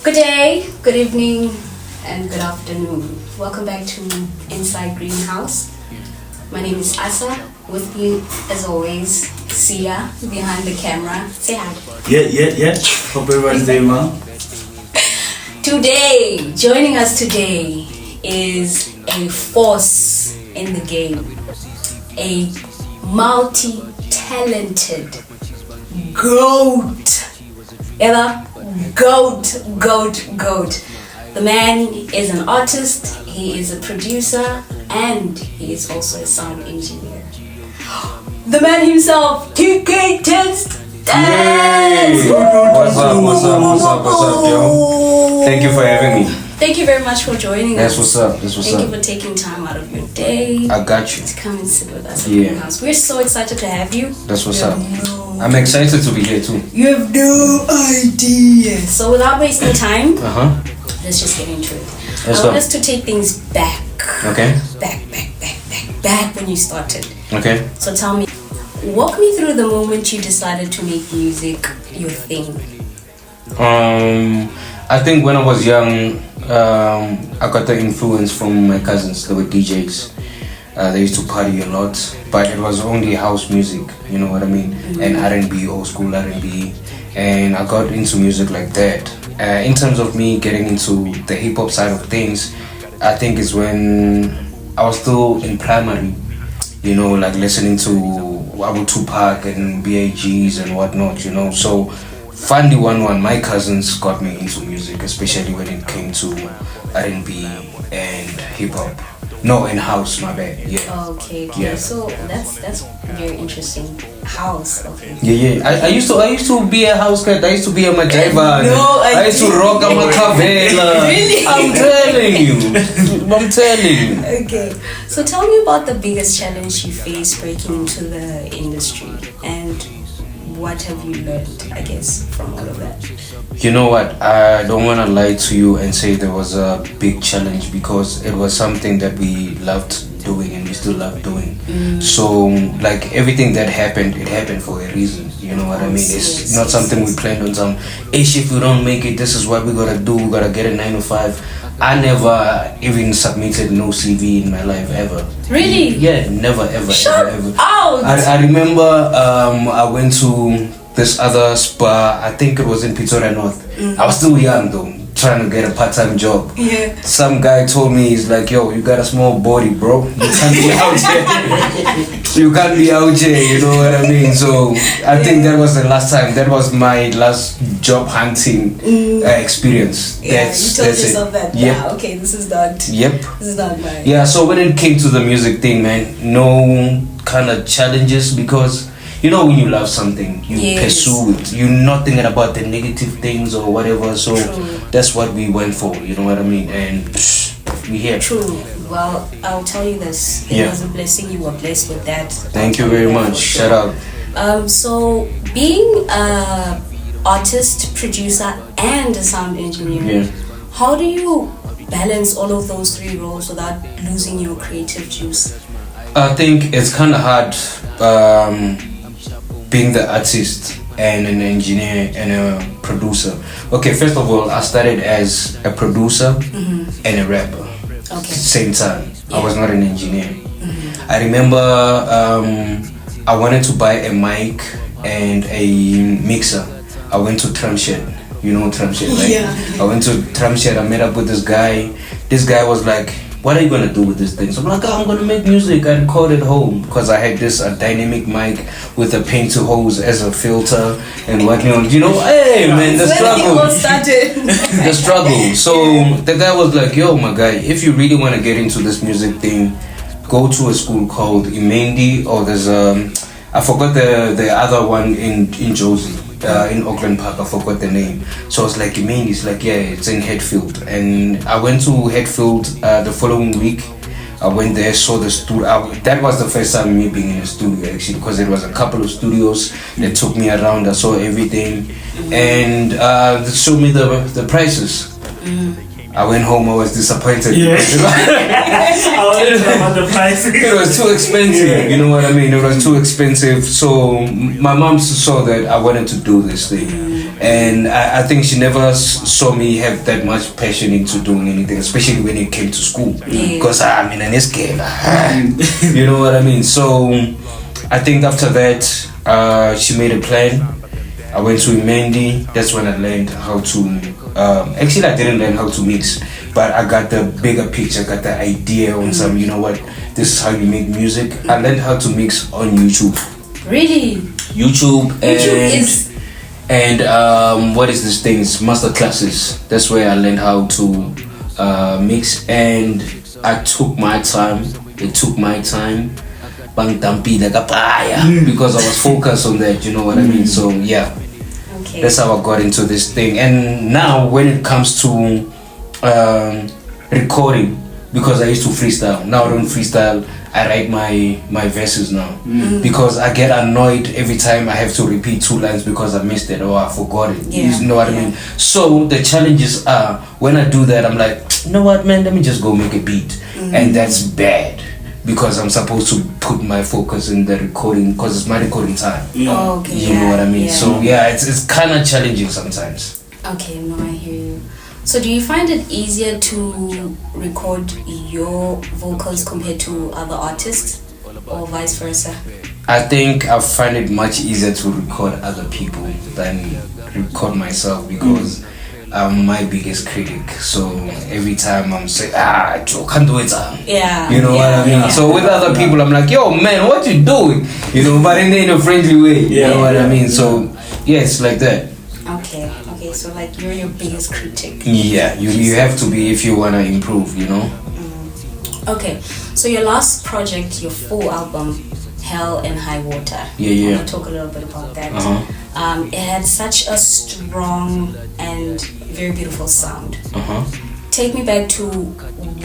Good day, good evening, and good afternoon. Welcome back to Inside Greenhouse. My name is Asa. With me, as always, Siya behind the camera. Say hi. Yeah. Hope everyone's doing well. Today, joining us today is a force in the game, a multi-talented goat. Goat. The man is an artist, he is a producer, and he is also a sound engineer. The man himself, Tkay 10STAXX! What's up, yo? Thank you for having me. Thank you very much for joining us. That's what's up. Thank you for taking time out of your day. I got you. To come and sit with us at the house. We're so excited to have you. That's what's up. I'm excited to be here too. You have no idea. So without wasting time, let's just get into it. I want us to take things back. Okay. Back when you started. Okay. So tell me, walk me through the moment you decided to make music your thing. I think when I was young, I got the influence from my cousins. They were DJs. They used to party a lot, but it was only house music, you know what I mean? And R&B, old school R&B. And I got into music like that. In terms of me getting into the hip-hop side of things, I think it's when I was still in primary, you know, like listening to Abu Tupac and BAGs and whatnot, you know. So finally one, my cousins got me into music, especially when it came to R&B and hip-hop. No, in house, my bad. Yeah. Okay. Yeah. So that's very interesting. House. Okay. Yeah. I used to be a house cat. I used to be a Majaiva. No, I used to rock a Macavela. Really? I'm telling you. Okay. So tell me about the biggest challenge you faced breaking into the industry, and what have you learned, I guess, from all of that? You know what? I don't want to lie to you and say there was a big challenge, because it was something that we loved doing and we still love doing. So, like, everything that happened, it happened for a reason. You know what I mean? It's not something we planned on some, if we don't make it, this is what we gotta do. We gotta get a 9 to 5. I never even submitted no CV in my life ever. Really? Yeah, never ever. Shut ever. out! I remember I went to this other spa. I think it was in Pretoria North. I was still young though, trying to get a part-time job. Yeah. Some guy told me, he's like, yo, you got a small body, bro. You can't be out here. You can't be out here, you know what I mean? So I think that was the last time. That was my last job hunting experience. Yeah, you told yourself that. Yep. Yeah, okay, this is not. Yep. This is not mine. Yeah, so when it came to the music thing, man, no kind of challenges, because you know when you love something, you pursue it. You're not thinking about the negative things or whatever. So that's what we went for, you know what I mean? And we here. True. Well, I'll tell you this. It was a blessing. You were blessed with that. Thank you very much. Shout out. So being a artist, producer, and a sound engineer, how do you balance all of those three roles without losing your creative juice? I think it's kind of hard being the artist and an engineer and a producer. Okay, first of all, I started as a producer and a rapper. Okay. Same time. I was not an engineer. I remember I wanted to buy a mic and a mixer. I went to Tramshed. You know Tramshed, right? Yeah. I went to Tramshed. I met up with this guy. This guy was like, what are you gonna do with this thing? So I'm like, I'm gonna make music. I recorded home because I had this dynamic mic with a paint hose as a filter and whatnot. You know, hey man, the struggle. The struggle. So the guy was like, yo, my guy, if you really want to get into this music thing, go to a school called Imendi, or there's I forgot the other one in Josie. In Auckland Park, I forgot the name. So I was like, Imendi? It's like, yeah, it's in Hatfield. And I went to Hatfield the following week. I went there, saw the studio. That was the first time me being in a studio, actually, because there was a couple of studios that took me around. I saw everything, and they showed me the prices. I went home, I was disappointed. Yeah. I wanted to know about the prices. It was too expensive, you know what I mean? It was too expensive. So my mom saw that I wanted to do this thing. And I think she never saw me have that much passion into doing anything, especially when it came to school. Because I'm in an escape. You know what I mean? So I think after that, she made a plan. I went to Imendi. That's when I learned how to. Actually, I didn't learn how to mix, but I got the bigger picture, got the idea on some. You know what? This is how you make music. I learned how to mix on YouTube. Really? YouTube is. And what is this thing? It's master classes. That's where I learned how to mix, and I took my time. It took my time. Bang tampi because I was focused on that. You know what I mean? So yeah. Okay. That's how I got into this thing. And now when it comes to recording, because I used to freestyle, now I don't freestyle, I write my verses now. Because I get annoyed every time I have to repeat 2 lines because I missed it or I forgot it. You know what I mean? So the challenges are, when I do that, I'm like, you know what, man, let me just go make a beat. And that's bad, because I'm supposed to put my focus in the recording, because it's my recording time. Oh, okay. You know what I mean? So yeah, it's kind of challenging sometimes. Okay, no, I hear you. So do you find it easier to record your vocals compared to other artists, or vice versa? I think I find it much easier to record other people than record myself, because I'm my biggest critic. So every time I'm saying, Joe, can't do it. You know what I mean? Yeah. So with other people, I'm like, yo, man, what you doing? You know, but in a friendly way. You know what I mean? So yeah, it's like that. Okay, so like you're your biggest critic. Yeah, you have to be if you want to improve, you know? Okay, so your last project, your full album, Hell and High Water. Yeah. I want to talk a little bit about that. It had such a strong and very beautiful sound. Take me back to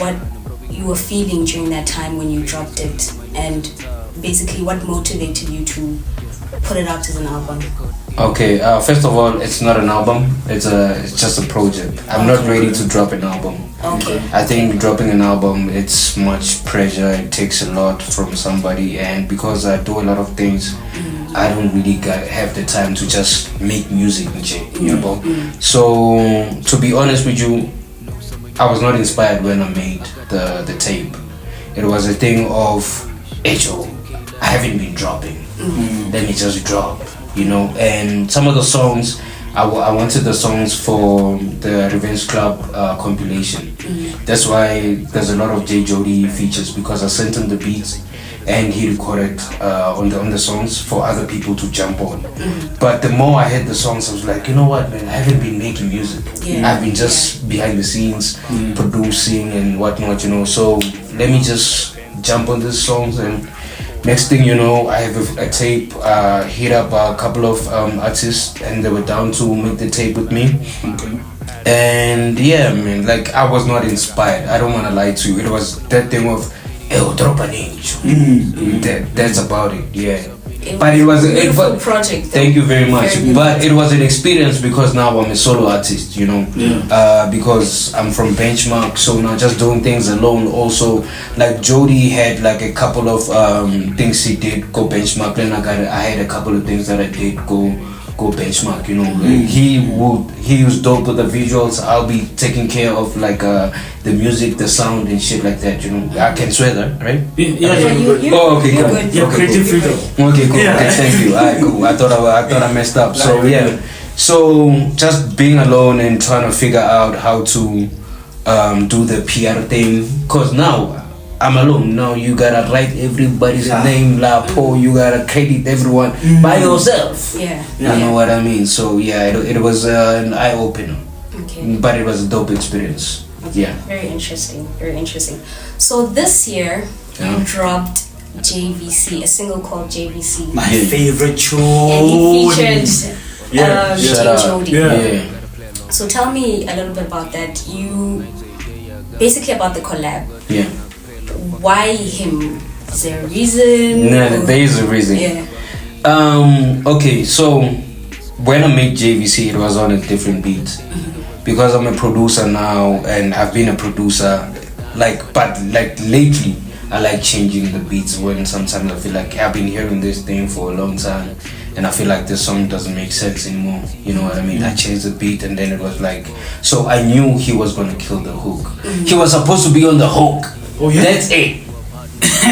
what you were feeling during that time when you dropped it, and basically what motivated you to put it out as an album. Okay, first of all, it's not an album. It's just a project. I'm not ready to drop an album. Okay. I think dropping an album, it's much pressure. It takes a lot from somebody, and because I do a lot of things, I don't really have the time to just make music, you know. So to be honest with you, I was not inspired when I made the tape. It was a thing of, hey Joe, I haven't been dropping. Let me just drop, you know. And some of the songs, I wanted the songs for the Revenge Club compilation. That's why there's a lot of J Jody features, because I sent him the beats and he recorded on the songs for other people to jump on. But the more I heard the songs, I was like, you know what, man, I haven't been making music. I've been just behind the scenes producing and whatnot, you know. So let me just jump on these songs, and next thing you know, I have a tape, hit up a couple of artists, and they were down to make the tape with me. And yeah, man, like, I was not inspired. I don't want to lie to you. It was that thing of, drop an inch. That's about it, yeah. But it was a beautiful project. Thank you very much. But it was an experience, because now I'm a solo artist, you know. Because I'm from Benchmark, so now just doing things alone. Also, like Jody had like a couple of things he did go Benchmark, and I had a couple of things that I did go Benchmark, you know. He was dope with the visuals. I'll be taking care of like the music, the sound and shit like that, you know. I can swear that, right? Oh, okay, good. Yeah, creative freedom. Okay, cool. Okay, thank you. Alright, cool. I thought I messed up. So yeah. So just being alone and trying to figure out how to do the PR thing, cause now I'm alone. Now you gotta write everybody's name, you gotta credit everyone by yourself. You know what I mean? So yeah, it was an eye opener. Okay. But it was a dope experience. Okay. Yeah. Very interesting. So this year you dropped JVC, a single called JVC. My favorite tune. And you featured J Jody. So tell me a little bit about that. Basically about the collab. Yeah. Why him? Is there a reason? No, there is a reason. Okay, so when I made JVC, it was on a different beat. Because I'm a producer now, and I've been a producer, but lately I like changing the beats when sometimes I feel like I've been hearing this thing for a long time and I feel like this song doesn't make sense anymore. You know what I mean? I changed the beat and then it was like, so I knew he was gonna kill the hook. He was supposed to be on the hook. Oh, yeah? That's it.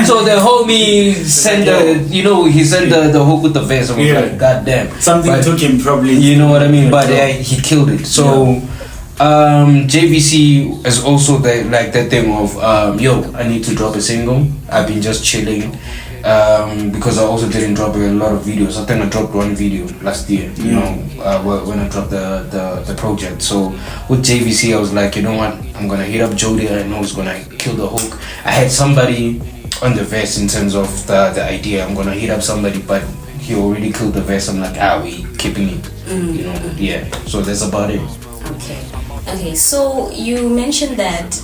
So the homie sent he sent the hook with the verse. I was like, God damn. Something took him probably. You know what I mean? But he killed it. So JVC is also that thing of I need to drop a single. I've been just chilling because I also didn't drop a lot of videos. I think I dropped one video last year, you know, when I dropped the project. So with JVC I was like, you know what, I'm gonna hit up Jody. I know it's gonna kill the hook. I had somebody on the verse in terms of the idea. I'm gonna hit up somebody, but he already killed the verse. I'm like, we keeping it, you know. Yeah, so that's about it. Okay, so you mentioned that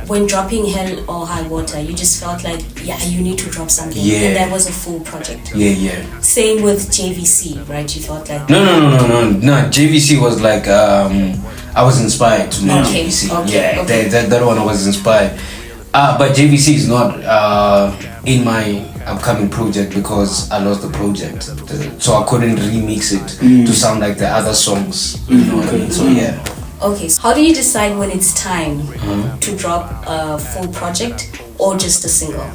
when dropping Hell or High Water, you just felt like, you need to drop something. And that was a full project. Yeah. Same with JVC, right? You felt like... No. JVC was like, I was inspired to make JVC. Okay. That one I was inspired. But JVC is not in my upcoming project because I lost the project. So I couldn't remix it to sound like the other songs. You know what I mean? So yeah. Okay, so how do you decide when it's time to drop a full project or just a single?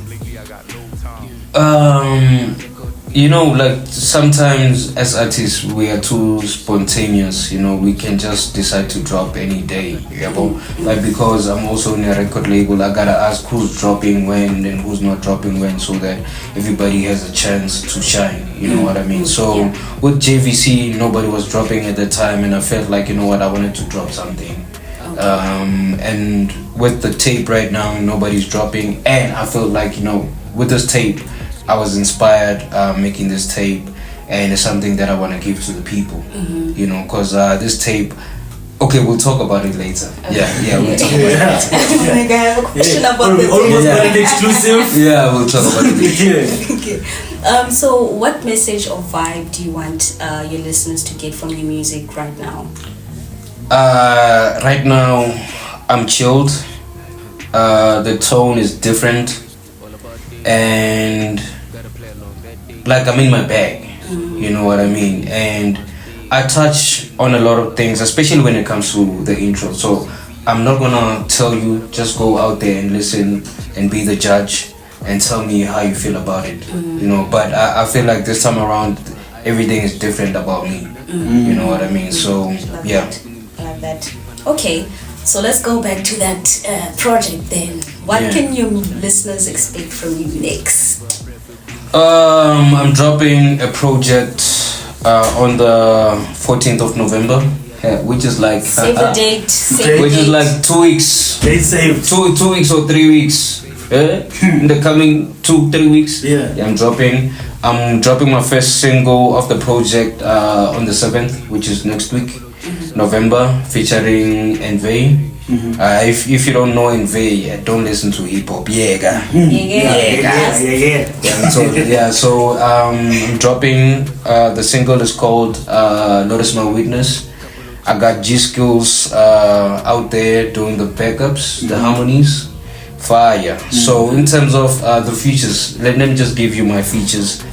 You know, like sometimes as artists we are too spontaneous, you know, we can just decide to drop any day, like because I'm also in a record label, I gotta ask who's dropping when and who's not dropping when so that everybody has a chance to shine, you know what I mean? So with JVC nobody was dropping at the time and I felt like, you know what, I wanted to drop something. And with the tape right now nobody's dropping and I felt like, you know, with this tape I was inspired making this tape and it's something that I want to give to the people, you know, because this tape, we'll talk about it later. Yeah, we'll talk about it later. I have a question about the almost got an exclusive. Yeah, we'll talk about it later. Okay. So what message or vibe do you want your listeners to get from your music right now? Right now, I'm chilled. The tone is different. And like I'm in my bag, you know what I mean, and I touch on a lot of things, especially when it comes to the intro. So I'm not gonna tell you just go out there and listen and be the judge and tell me how you feel about it, you know, but I feel like this time around everything is different about me, you know what I mean. So yeah, I like that. Okay, so let's go back to that project then. What can your listeners expect from you next? I'm dropping a project on the 14th of November, which is like save the date. Which is like 2 weeks. Date saved. 2 weeks or 3 weeks. In the coming 2-3 weeks. I'm dropping my first single of the project on the 7th, which is next week, November, featuring Envy. If you don't know Envy, don't listen to hip-hop. So I'm dropping the single is called Notice My Weakness. I got G Skills out there doing the backups, the harmonies, fire. So in terms of the features, let me just give you my features.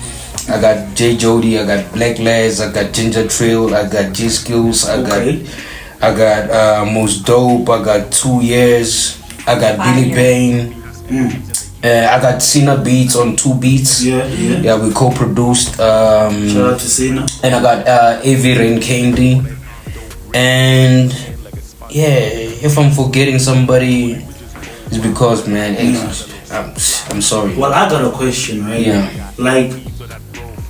I got J Jody, I got Black Lads, I got Ginger Trail, I got G Skills, I got Most Dope, I got 2 Years, I got Billy Bane, I got Cena Beats on 2 beats. Yeah, we co-produced. Shout out to Cena. And I got AV Rain Candy. And if I'm forgetting somebody, it's because, man, I'm sorry. Well, I got a question, right? Like,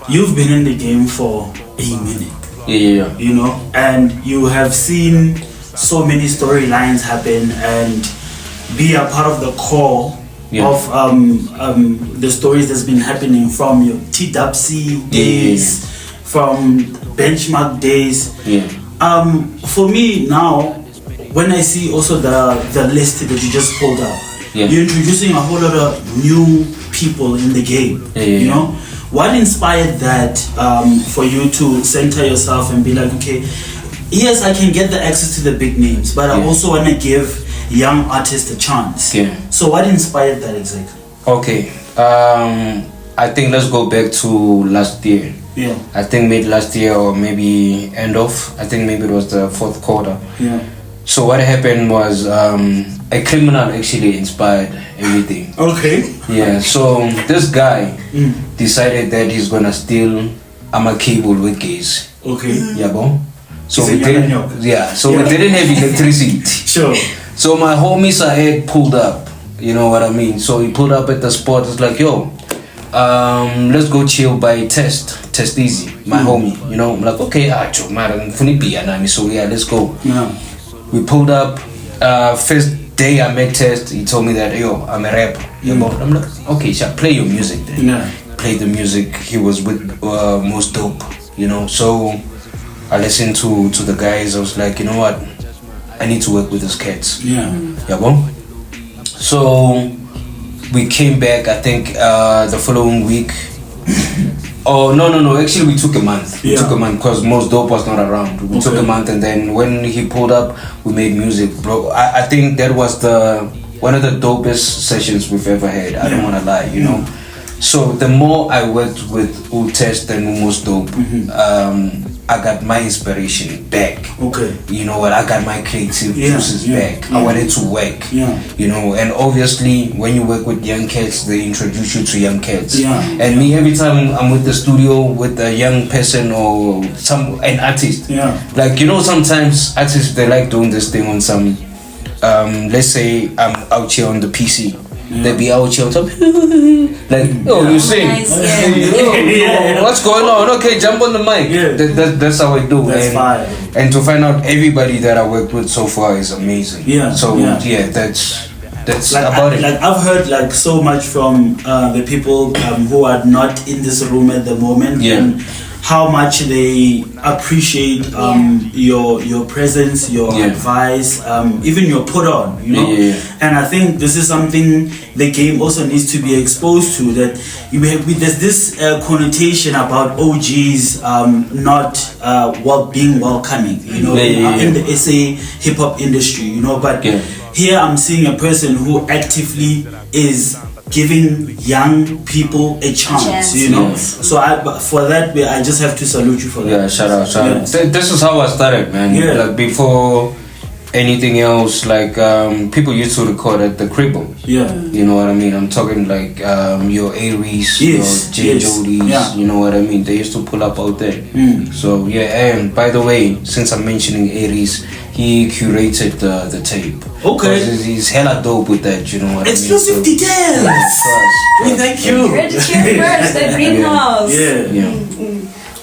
you've been in the game for a minute. You know, and you have seen so many storylines happen and be a part of the core of the stories that's been happening from your TWC days, from benchmark days. For me now, when I see also the list that you just pulled up, you're introducing a whole lot of new people in the game. You know, what inspired that for you to center yourself and be like, okay, yes, I can get the access to the big names, but I also want to give young artists a chance. Yeah. So what inspired that exactly? Okay. I think let's go back to last year. Yeah. I think mid last year or maybe end of. I think maybe it was the fourth quarter. Yeah. So what happened was a criminal actually inspired everything. Okay. Yeah. So this guy decided that he's gonna steal cable with gays. Okay. Yeah, bro. So He's we a didn't. young. Yeah. So we didn't have electricity. Sure. So my homie Saed pulled up. You know what I mean? So he pulled up at the spot. It's like, yo, let's go chill by Test Easy, my homie. You know, I'm like, okay, so yeah, let's go. Yeah. We pulled up. First day I met Test, he told me that, yo, I'm a rapper. I'm like, okay, shall play your music then. Yeah. Play the music. He was with Most Dope, you know. So I listened to the guys. I was like, you know what? I need to work with these cats. Yeah. Yeah, bro. So we came back, I think the following week. Oh no! Actually, we took a month. We took a month because Most Dope was not around. We took a month, and then when he pulled up, we made music, bro. I think that was one of the dopest sessions we've ever had. I don't wanna lie, you know. So the more I worked with Test and Most Dope, I got my inspiration back. Okay. You know what? I got my creative juices back. I wanted to work. Yeah. You know, and obviously when you work with young cats, they introduce you to young cats. Yeah. And me, every time I'm with the studio with a young person or an artist. Yeah. Like, you know, sometimes artists, they like doing this thing on some let's say I'm out here on the PC. They be out here on top like, oh, you sing. Nice, Oh, what's going on? Okay, jump on the mic. That's how I do. That's fine. And to find out everybody that I worked with so far is amazing. Yeah. So that's like, about it. Like I've heard like so much from the people who are not in this room at the moment. Yeah. And how much they appreciate your presence, your advice, even your put on, you know. And I think this is something the game also needs to be exposed to, that there's this connotation about OGs not being welcoming, you know, in the SA hip-hop industry, you know. But here I'm seeing a person who actively is giving young people a chance, you know. So for that, I just have to salute you for that. Yeah, shout out. This is how I started, man. Like before anything else, like people used to record at the crib. You know what I mean? I'm talking like your Aries, your J Jodies, you know what I mean? They used to pull up out there. So and by the way, since I'm mentioning Aries, he curated the tape. Okay. He's hella dope with that, you know what Exclusive I mean? details. Trust. Thank you. You heard it here first, the greenhouse.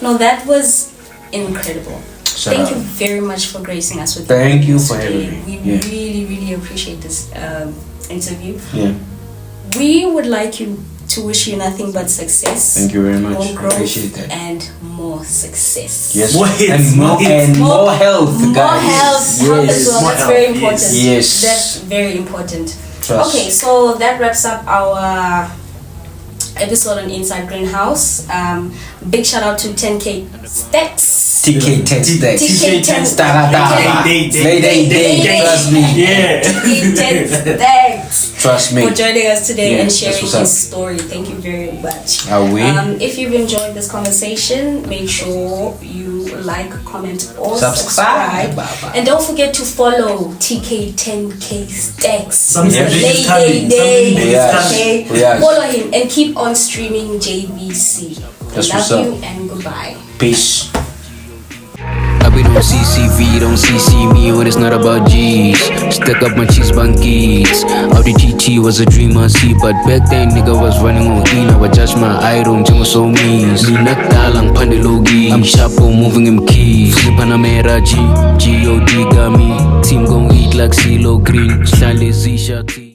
No, that was incredible. Thank you very much for gracing us with Thank you for having me. We really appreciate this interview. Yeah. We would like you to wish you nothing but success. Thank you very much. More growth, I appreciate that. and more success. Yes. More hits, and more health, guys. More health as well. That's very important. Yes. That's very important. Trust. Okay, so that wraps up our episode on Inside Greenhouse. Big shout out to 10STAXX. Tkay 10STAXX. Trust me. Tkay 10STAXX. Trust me. For joining us today and sharing his story. Thank you very much. Are we? If you've enjoyed this conversation, make sure you like, comment, or subscribe. And don't forget to follow Tkay 10STAXX. Something is coming. Follow him and keep on streaming JVC. Love you and goodbye. Peace. I be on CCV, don't CC me when it's not about G's. Stuck up my cheese bankies. All the GT was a dream I see, but back then nigga was running on E. Now I judge my idol, Jingo so means. Ni nagtalang pandelogi. I'm sharpo moving him keys. Panamera G, G-O-D got me. Team gon' eat like CeeLo Green. Stanley Z-Shot.